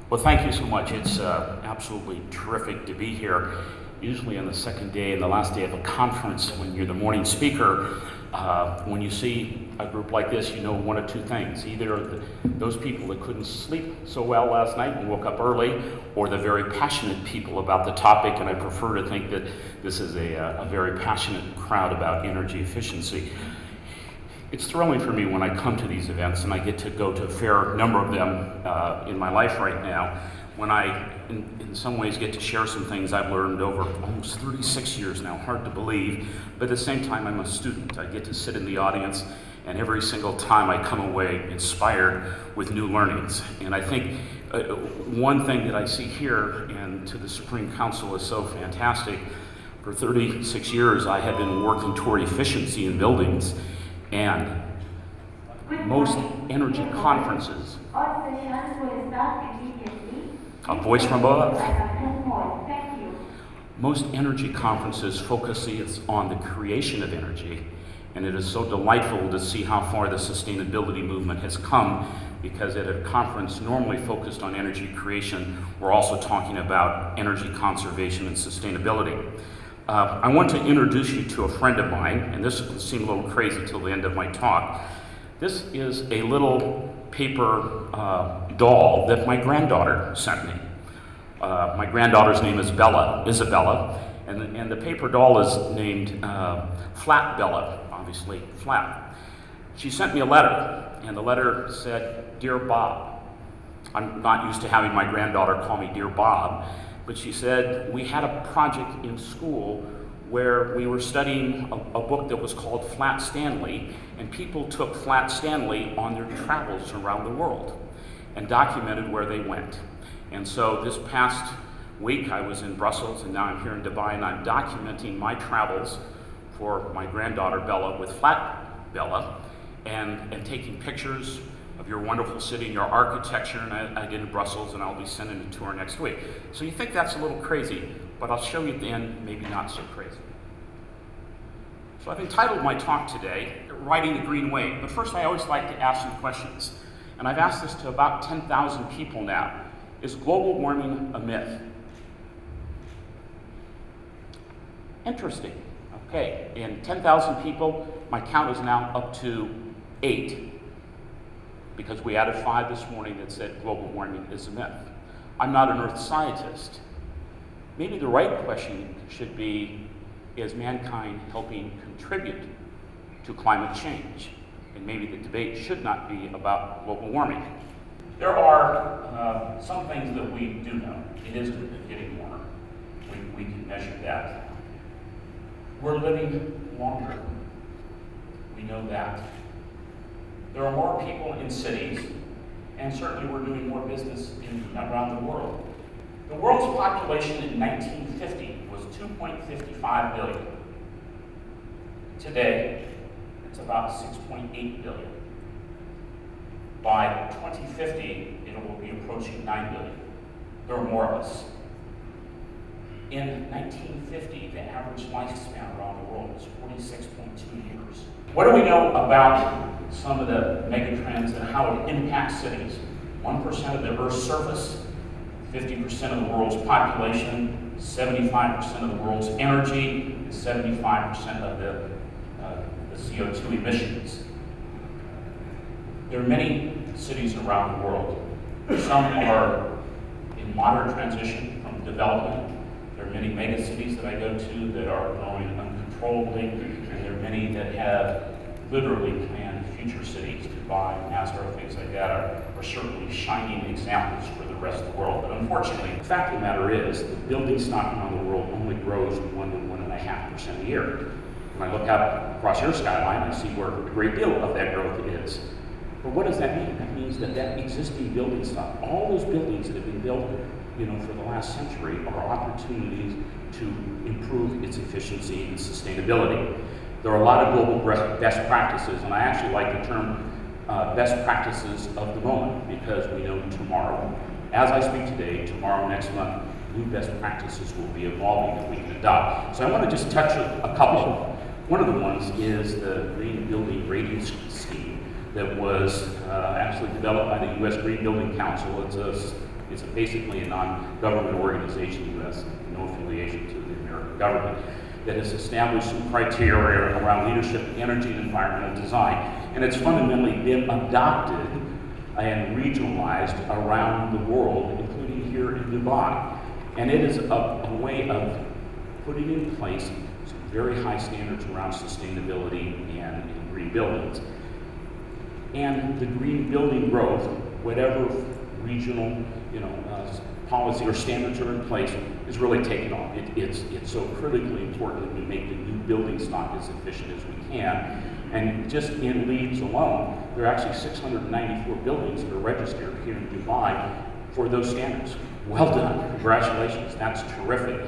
Well, thank you so much. It's absolutely terrific to be here. Usually on the second day and the last day of a conference, when you're the morning speaker, when you see a group like this, you know one of two things. Either those people that couldn't sleep so well last night and woke up early, or the very passionate people about the topic, and I prefer to think that this is a very passionate crowd about energy efficiency. It's thrilling for me when I come to these events, and I get to go to a fair number of them in my life right now, when I, in some ways, get to share some things I've learned over almost 36 years now, hard to believe, but at the same time I'm a student. I get to sit in the audience, and every single time I come away inspired with new learnings. And I think one thing that I see here, and to the Supreme Council, is so fantastic. For 36 years I have been working toward efficiency in buildings, and most energy conferences, a voice from above, most energy conferences focus on the creation of energy, and it is so delightful to see how far the sustainability movement has come, because at a conference normally focused on energy creation, we're also talking about energy conservation and sustainability. I want to introduce you to a friend of mine, and this will seem a little crazy till the end of my talk. This is a little paper doll that my granddaughter sent me. My granddaughter's name is Isabella, and the paper doll is named Flat Bella, obviously flat. She sent me a letter, and the letter said, "Dear Bob." I'm not used to having my granddaughter call me Dear Bob, but she said, "We had a project in school where we were studying a book that was called Flat Stanley, and people took Flat Stanley on their travels around the world and documented where they went. And so this past week I was in Brussels, and now I'm here in Dubai, and I'm documenting my travels for my granddaughter Bella with Flat Bella, and taking pictures of your wonderful city and your architecture, and I did in Brussels, and I'll be sending it to her next week." So you think that's a little crazy, but I'll show you at the end, maybe not so crazy. So I've entitled my talk today, "Writing the Green Wave," but first I always like to ask some questions. And I've asked this to about 10,000 people now. Is global warming a myth? Interesting. Okay, in 10,000 people, my count is now up to 8. Because we added 5 this morning that said global warming is a myth. I'm not an earth scientist. Maybe the right question should be, is mankind helping contribute to climate change? And maybe the debate should not be about global warming. There are some things that we do know. It is getting warmer. We can measure that. We're living longer. We know that. There are more people in cities, and certainly we're doing more business around the world. The world's population in 1950 was 2.55 billion. Today, it's about 6.8 billion. By 2050, it will be approaching 9 billion. There are more of us. In 1950, the average lifespan around the world was 46.2 years. What do we know about some of the megatrends and how it impacts cities? 1% of the Earth's surface, 50% of the world's population, 75% of the world's energy, and 75% of the CO2 emissions. There are many cities around the world. Some are in moderate transition from development. There are many mega cities that I go to that are growing uncontrollably, and there are many that have literally planned future cities. Dubai, Nazareth, things like that are certainly shining examples for the rest of the world. But unfortunately, the fact of the matter is, the building stock around the world only grows 1 to 1.5% a year. When I look out across your skyline, I see where a great deal of that growth is. But what does that mean? That means that existing building stock, all those buildings that have been built for the last century, are opportunities to improve its efficiency and sustainability. There are a lot of global best practices, and I actually like the term best practices of the moment, because we know tomorrow, as I speak today, tomorrow, next month, new best practices will be evolving that we can adopt. So I want to just touch a couple. One of the ones is the Green Building Rating Scheme that was actually developed by the U.S. Green Building Council. It's a It's basically a non-government organization, U.S., no affiliation to the American government, that has established some criteria around leadership, energy, and environmental design. And it's fundamentally been adopted and regionalized around the world, including here in Dubai. And it is a way of putting in place some very high standards around sustainability and green buildings. And the green building growth, whatever regional policy or standards are in place, is really taken off. It's so critically important that we make the new building stock as efficient as we can. And just in Leeds alone, there are actually 694 buildings that are registered here in Dubai for those standards. Well done, congratulations, that's terrific.